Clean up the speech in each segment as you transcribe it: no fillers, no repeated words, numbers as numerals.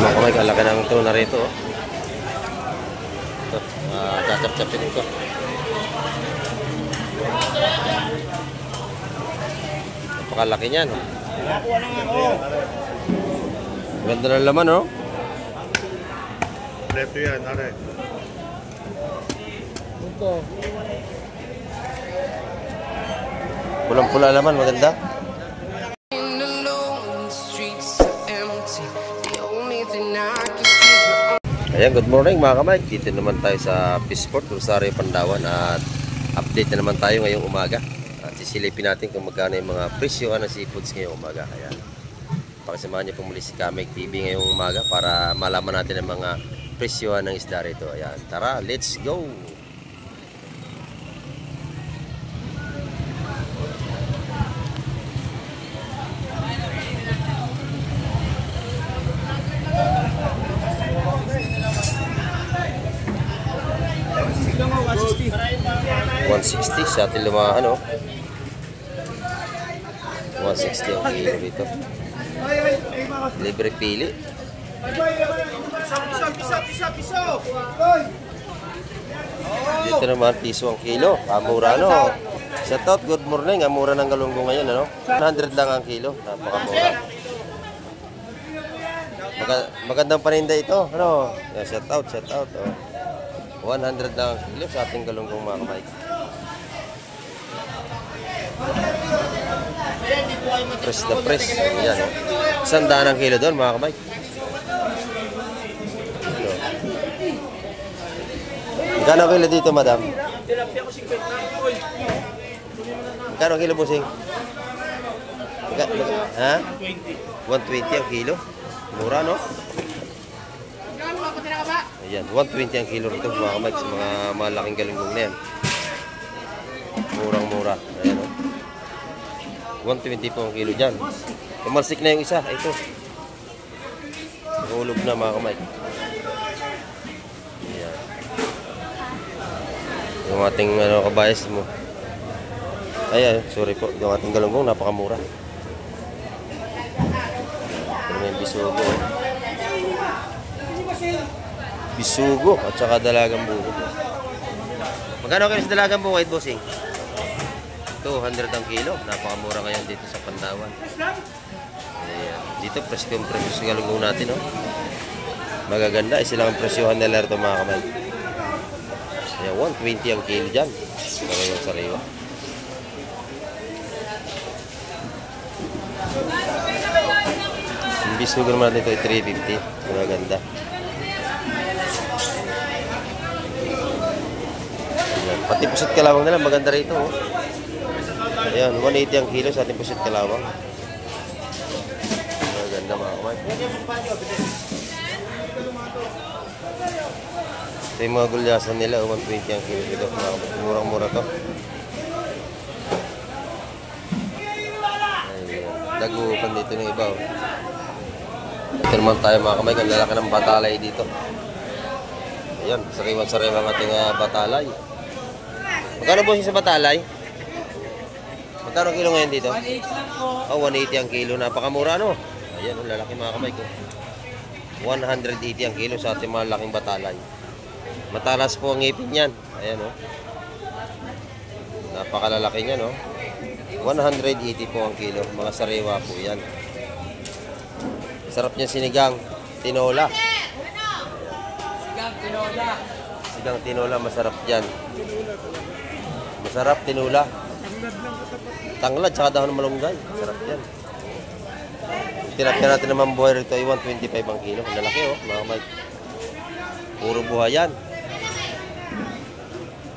Mga kamay, kalaki ng tuna rito. Ito, tatap-tapin ito. Napakalaki niyan. Ganda ng laman, oh. Kompleto yan, are. Ito. Pulang-pula laman, maganda. Ayan, good morning mga kamay. Dito naman tayo sa Peaceport, Rosario, Pandawan. At update na naman tayo ngayong umaga. At sisilipin natin kung magkano yung mga presyo ng seafoods ngayong umaga. Ayan. Pakisamahan niyo pumuli si Kamek TV ngayong umaga para malaman natin ang mga presyo ng isda rito. Ayan, tara, let's go! $160 sa ating lumahan, oh. 160 ang kilo dito. Libre pili. Dito naman piso ang kilo. Mura, no? Shout out, good morning. Ang mura ng galunggong ngayon, ano? 100 lang ang kilo. Napakamura. Magandang paninda ito, ano? Shout out, oh. 100 lang ang kilo sa ating galunggong mga kamay. Press na press. Ayan, oh. 100 ang kilo doon mga kamay. Magkano ang kilo dito, madam? Magkano ang kilo, busing? Ha? 120 ang kilo. Mura, no? Ayan, 120 ang kilo rito mga kamay sa mga malaking galunggong na yan. Murang-mura. Ayan, o. 120 po ang kilo dyan. Tumalsik na yung isa. Ito. Nahulog na mga kamay. Ayan. Yung ating kabayas mo. Ayan, sorry po. Yung ating galunggong napakamura. Pero may bisugo. Bisugo at saka dalagang buko. Magkano kayo sa dalagang buko, white bossing? 200 ang kilo. Napakamura ngayon dito sa Pandawan. Ayan. Dito presyo yung presyo sa galunggong natin, oh. Magaganda. Silang ang presyohan nila ito mga kamay. Ayan, 120 ang kilo dyan. Pero yung sariwa. Yung bisugo naman natin ito ay 350. Magaganda. Pati pusit kalawang nila, maganda rito, oh. Ayan, 180 ang kilo sa ating pusit kalawang. Maganda mga kamay. Ito yung mga gulyasan nila, 120 ang kilo dito. Murang-mura to. Ayan, dagupan dito ng iba, oh. Ito naman tayo mga kamay, ang lalaki ng batalay dito. Ayan, sariwan-sariwan ang ating batalay. Magkano po sa batalay? Magkano kilo ngayon dito? 180 lang po. Oh, 180 ang kilo. Napakamura, no? Ayan, ang lalaki mga kamay ko. 180 ang kilo sa ating mga laking batalay. Matalas po ang ngipin niyan. Ayan, oh. Napakalalaki niyan, no? 180 po ang kilo. Mga sariwa po yan. Sarap niya sinigang. Tinola. Sigang tinola. Sigang tinola, masarap dyan. Masarap, tinula. Tanglad, tsaka dahon ng malunggay. Masarap yan. Tinapya natin naman buhay rito ay 125 ang kilo. Ang lalaki, oh, mga kamay. Puro buhay yan.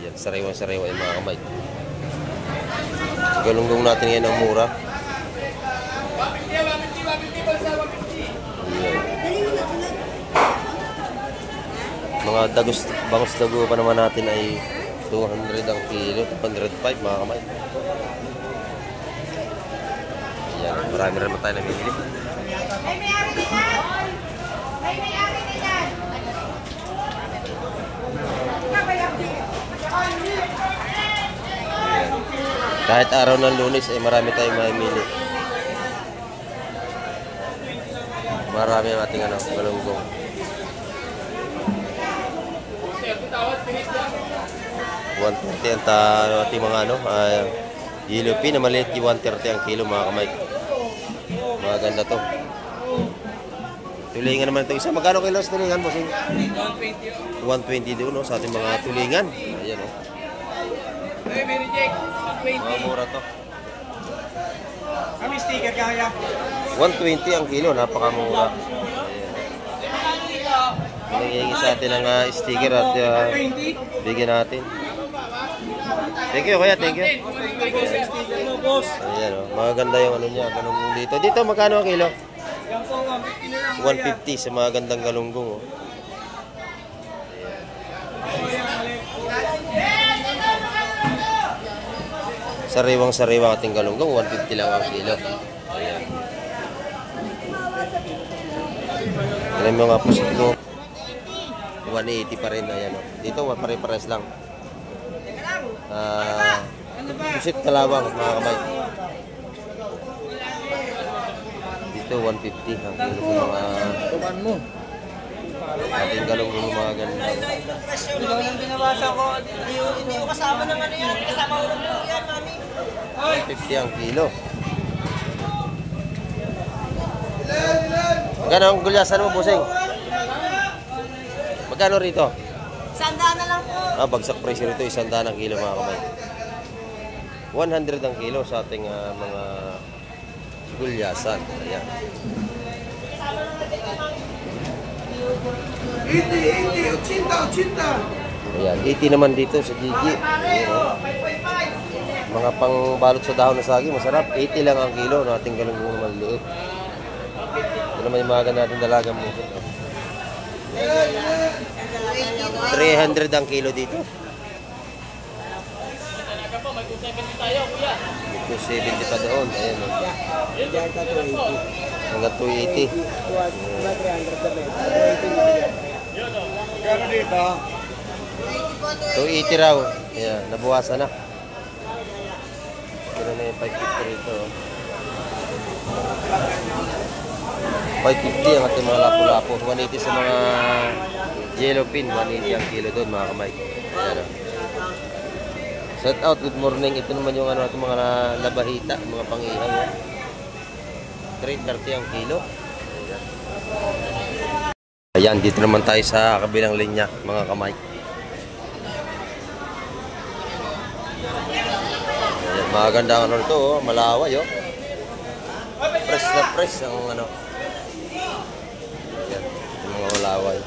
Yan, sariwa-sariwa yung mga kamay. Galunggong natin yan ang mura. Mga bangus dago pa naman natin ay 200 ang kilo, 205 mga kamay. Ayan, marami naman tayo namimili. Kahit araw ng Lunes ay marami tayong mamimili. Napakarami ang ating ano, galunggong. 130 ang ating mga ano, yellow pin na maliit, 130 ang kilo mga kamay. Maganda to. Tulingan naman ito isa. Magkano kilo sa tulingan, bossing? 120 doon, no, sa ating mga tulingan. Ayan, no. Mga mura to. Kami sticker kaya. 120 ang kilo, napakamura. Nangyayagi sa atin ang sticker at bigyan natin. Thank you, kuya. Thank you. Ayan, oh. Maganda yung ano niya, galunggong dito. Dito, magkano ang kilo? 150 sa mga gandang galunggong. Oh. Sariwang-sariwang ating galunggong, 150 lang ang kilo. Ayan. Alam mo nga po sa ito, 180 pa rin. Ayan, oh. Dito, pare-pares lang. Pusit kalawang, mga kamay. Dito, 150 ang kilo sa mga ating galunggong mga ganda. Ikaw yung binabasa ko. Hindi yung kasama ng ano yan. Kasama ko ng yan, mami. 150 ang kilo. Magkano ang gulyasan mo, busing? Magkano rito? 100 na lang po. Bagsak presyo rito, 100 ang kilo mga kamay. 100 ang kilo sa ating mga gulyasan. Ayan. 80, 80, 80. Ayan, 80 naman dito sa Gigi. Ayan, oh. Mga pang balot sa dahon na saging, masarap. 80 lang ang kilo na ating galunggong maliit. Ito naman yung mga natin dalagang mukit. Oh. 300 ang kilo dito. May 270 pa doon. Ayan, oh. Hanggang 280. 280 raw. Ayan, nabuwasan na. Pero na yung 550 rito. 550 ang ating mga lapu-lapo. 180 sa mga yellow pin. 180 ang kilo doon mga kamay. Ayan, oh. Shout out, good morning. Ito naman yung ano, mga labahita, mga pang-ihaw. 330 ang kilo. Ayan, dito naman tayo sa kabilang linya, mga kamay. Ayan, maganda ang ano ito, oh, malaway, oh. Press na press ang ano. Ayan, yung mga malaway.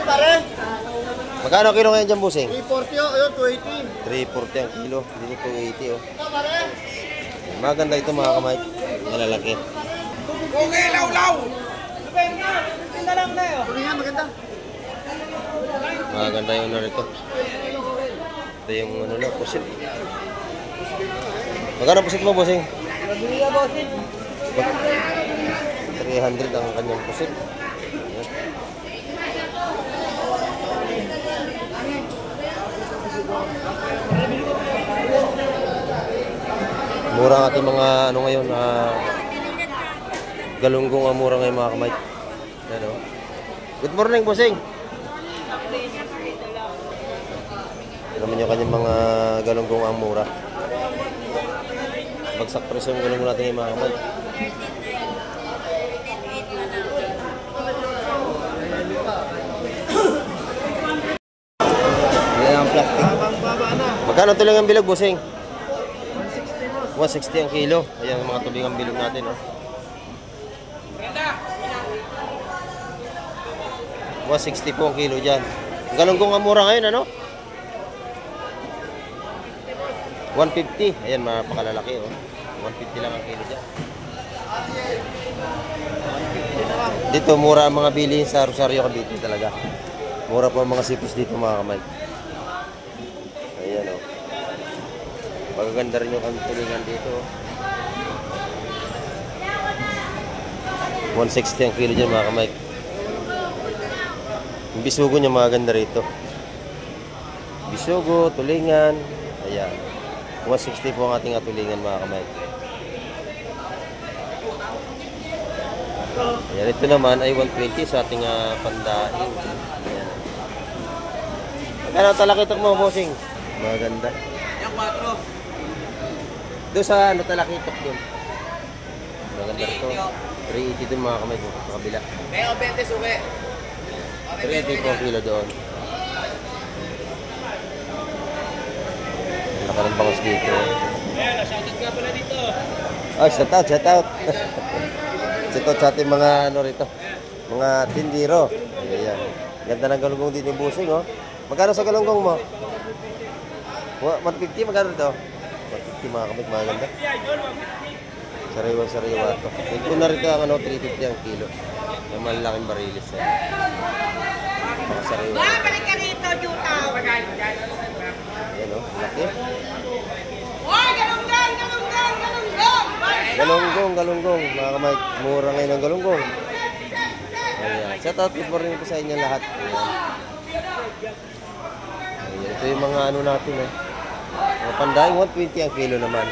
Pare. Magkano kilo ngayon dyan, busing? 340 oh, ayun, 340 280. ang kilo. Dito 280, oh. Maganda ito mga kamay. Malalaki. Okay, law-law. Maganda lang na yun. Maganda. Maganda yung ano rito. Ito yung ano na, pusit. Magkano pusit mo, bossing? 300 ang kanyang pusit. Mura ang ating mga ano ngayon, galunggong ang mura ngayon mga kamay. Ano? Good morning, bossing. Naman yung kanyang mga galunggong ang mura. Bagsak presyo yung galunggong natin ngayon mga kamay. Yan ang plastic. Magkano tuloy ang bilog, bossing? 160 ang kilo. Ayan ang mga tulingang bilog natin, oh. 160 po ang kilo dyan. Ang galunggong ang mura ngayon, ano? 150. Ayan, mapakalalaki, oh. 150 lang ang kilo dyan. Dito, mura ang mga bilihin sa Rosario Cavite talaga. Mura po ang mga sipos dito, mga kamay. Ayan, oh. Magaganda rin yung tulingan dito. 160 ang kilo dyan mga kamay. Yung bisugo niya magaganda rito. Bisugo, tulingan. Ayan. 160 po ang ating tulingan mga kamay. Ayan, ito naman ay 120 sa ating pandaing. Ayan. Magkano talakitok mo, bossing? Maganda. Yung 4. Doon sa talakitok doon. Maganda ito. 380 doon mga kamay ko. Sa kabila. May 20 suke. 380 po kilo doon. Laka ng bangos dito. Shoutout ka pala dito. Oh, shout out. Shout out sa ating mga ano rito. Mga tindiro. Ayan. Ganda ng galunggong dito ni Busing, oh. Magkano sa galunggong mo? 150, magkano rito? 150 mga kamay, maganda. Sariwa-sariwa ito. Ito na rito ang 350 ang kilo. Yung malaking barilis. Mga sariwa. Balik ka rito, Jutaw. Ayan o, laki. Hoy, galunggong, galunggong, galunggong. Galunggong. Mga kamay, mura ngayon ang galunggong. Ayan. Shout out, good morning po sa inyo lahat. Ayan. Ayan. Ito yung mga ano natin eh. Mga pandaing 120 ang kilo naman.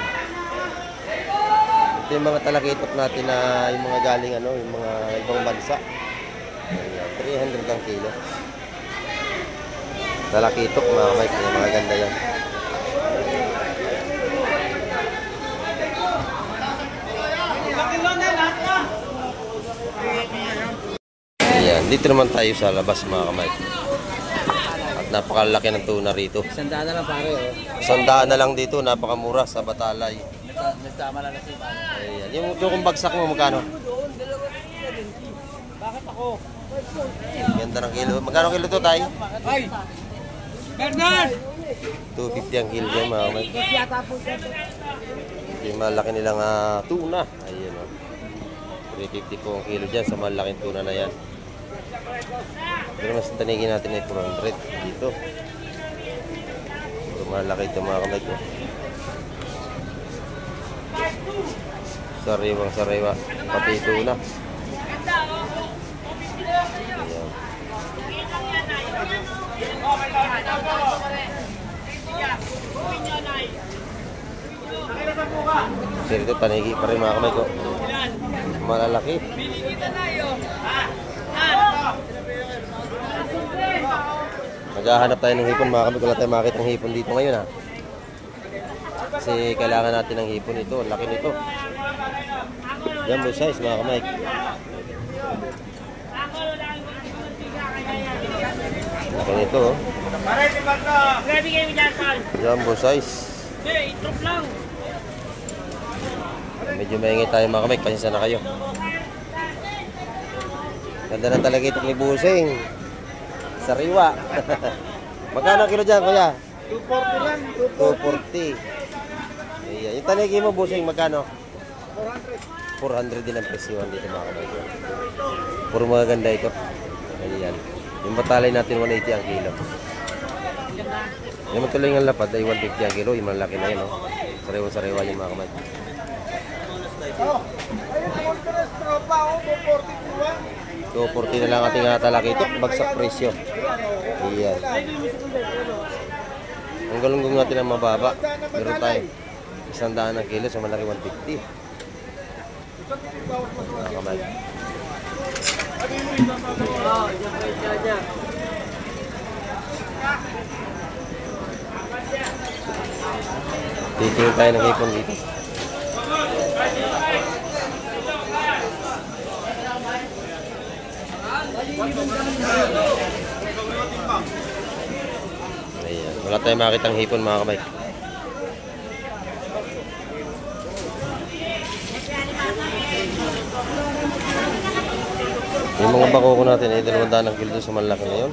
Ito yung mga talakitok natin na yung mga galing ano, yung mga ibang bansa. Ayan, 300 ang kilo. Talakitok mga kamay, mga ganda yan. Ayan, dito naman tayo sa labas mga kamay. At napakalaki ng tuna rito. 100 na lang pare, oh. 100 na lang dito, napakamura sa Batalay. Nagtama na si pare. Ayan, yung bagsak mo magkano? Bakit ako? Ganda ng kilo. Magkano kilo to tayo? Ay! Bernard! 250 ang kilo yan mga kamay. Yung malaki nilang tuna. Ayan o. 350 po ang kilo dyan sa malaking tuna na yan. Pero mas tanigin natin ay 400 dito. Ito malaki ito mga kamay ko. Sariwang sariwa. Pati tuna. Ayan. Kasi ito tanigi pa rin mga kamay ko. Malalaki. Naghahanap tayo ng hipon mga kamay. Wala tayo makakita ng hipon dito ngayon ha. Kasi kailangan natin ng hipon ito. Laki nito. Jumbo size mga kamay. Laki nito oh. Jumbo size. Medyo maingay tayo mga kamay. Pasensya na kayo. Ganda na talaga ito ni Busing. Sariwa. Magkano kilo dyan kuya? 240 lang. 240. Ayan. Yung tanigi mo Busing magkano? 400 din ang presyon dito mga kamay. Puro mga ganda ito. Ayan. Yung batalay natin 180 ang kilo. Yung matuloy ng lapad ay 150 ang kilo. Yung malaki na yun. Oh. Sariwa-sariwa yung mga kamay. 240 na lang ating talakitok. Bagsak presyo. Ayan. Ang galunggong natin ang mababa. Meron tayo 100 ang kilo sa malaki 150. Mga kamay. Titingin tayo ng hipon dito. Ayan. Wala tayong makitang hipon mga kamay. Yung mga bako ko natin ay 200 ang kilo sa malaki ngayon.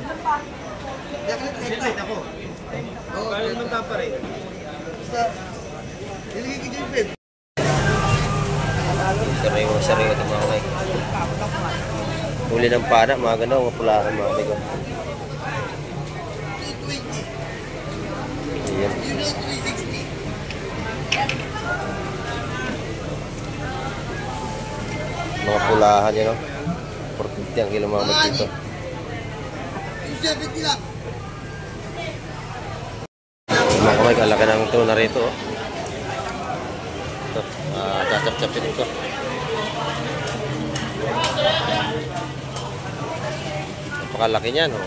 Sariwa ito mga kamay. Huli ng pana, mga gano'n, mga pulahan mga kamay ko. Ayan. Mga pulahan yun, no? 450 ang kilo mga kamay dito. Mga kamay, kalaki ng tuna rito, oh. Ito, chachap-chapin ito. Napakalaki niyan, oh.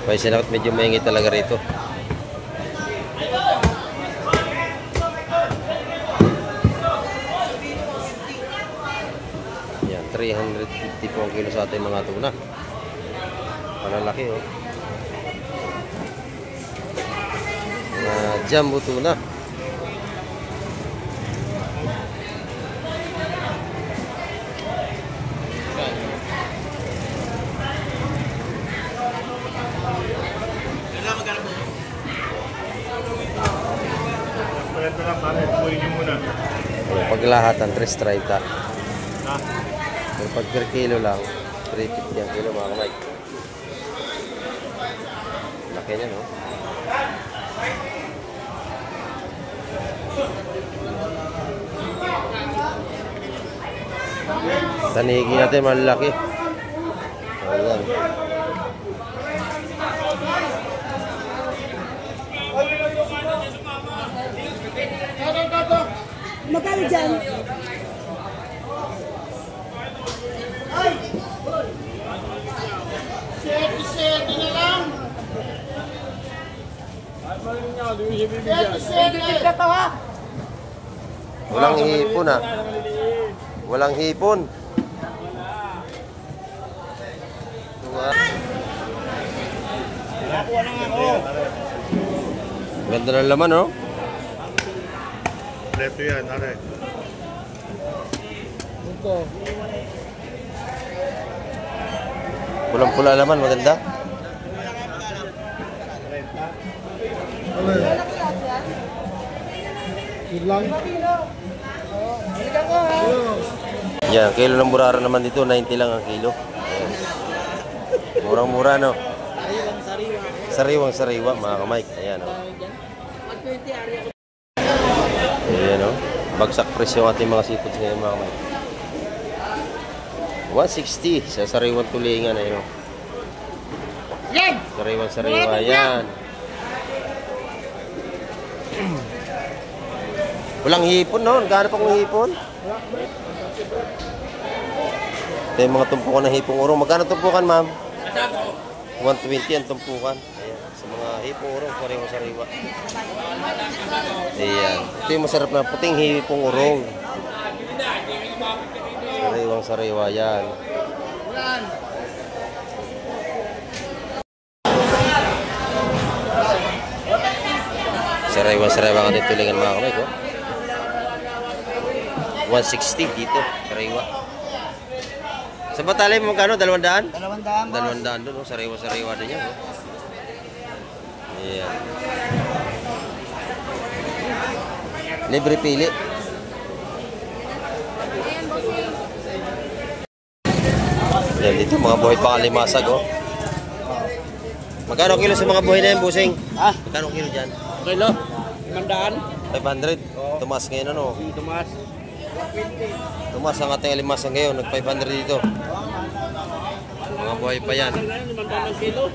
Kaya sinakot medyo maingit talaga rito. Yan, 350 po ang kilo sa ating mga tuna. Malalaki, oh. Jumbo tuna. Paglahatan 330. Pero pag per kilo lang 350 ang kilo, mga kamay. Laki niya, no? Tanigi natin malaki. Ayan. Magkano dyan? Sete na lang. Walang hipon, ah. Walang hipon. Ganda ng laman, no? Preto yan, are. Pulang-pula naman, maganda. Yan, kilo ng burara naman dito, 90 lang ang kilo. Murang-mura, no? Sariwang-sariwa, mga kamay. Ayan, no? Ayan, no? Bagsak presyo ang ating mga seafoods ngayon, mga kamay. 160 sa sariwang tulingan, ayan, no? Yan! Sariwang-sariwa, yan. Walang hipon, no? Gano'n pa kong hipon? Ito yung mga tumpukan ng hipong urong. Magkano tumpukan, ma'am? 120 ang tumpukan. Ayan. Sa mga hipong urong, sariwa-sariwa. Ayan. Ito yung masarap na puting hipong urong. Sariwang-sariwa, yan. Sariwa-sariwa ang ating tulingan, mga kamay ko. 160 dito, sariwa. Sa Batalay mo magkano? 200? 200. 200 doon, sariwa-sariwa din yan. Oh. Ayan. Libre pili. Yan dito, mga buhay pangalimasag, oh. Magkano kilo sa mga buhay na yan, busing? Ha? Magkano kilo dyan? Kilo? 500? 500? Tumas ngayon, ano? Tumas. Tumas ang ating alimasag ngayon, nag-500 dito. Mga buhay pa yan. 500 kilo?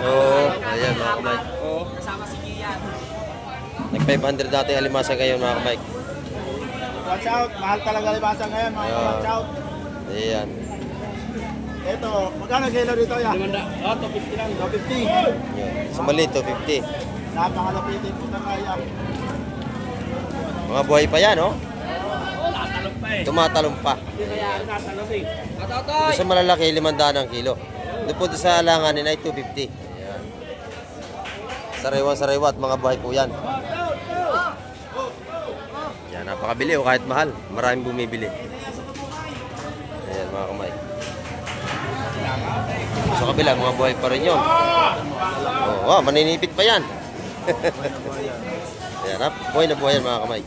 Oo, ayan mga kamay. Oo. Kasama si Kian. Nag-500 dati alimasag ngayon, mga kamay. Watch out, mahal talaga libasa ngayon, mga watch out. Ayan. Ito, magkano kilo dito yan? 250 lang. 250. Yan. Sa mali, 250. Napakalapitin po na kaya. Mga buhay pa yan, oh. Tatalong pa eh. Tumatalong pa. Hindi kaya tatalong eh. Doon sa malalaki, 500 ang kilo. Doon po sa alanganin ay 250. Ayan. Sariwa-sariwa at mga buhay po yan. Yan, napakabili, oh, kahit mahal. Maraming bumibili. Ayan, mga kamay. Sa kabila, mga buhay pa rin yun. Oh, wow, maninipit pa yan. Ayan, buhay na buhay yan, mga kamay.